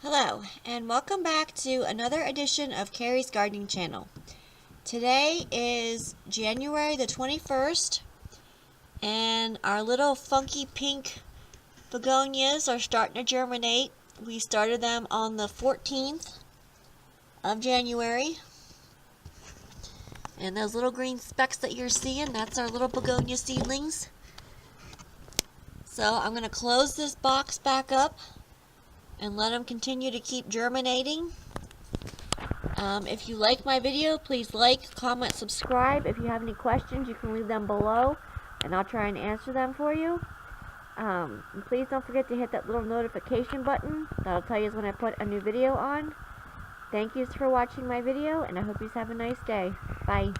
Hello, and welcome back to another edition of Carrie's Gardening Channel. Today is January the 21st, and our little funky pink begonias are starting to germinate. We started them on the 14th of January. And those little green specks that you're seeing, that's our little begonia seedlings. So I'm going to close this box back up and let them continue to keep germinating. If you like my video, please like, comment, subscribe. If you have any questions, you can leave them below, and I'll try and answer them for you. And please don't forget to hit that little notification button. That'll tell you when I put a new video on. Thank you for watching my video, and I hope you have a nice day. Bye.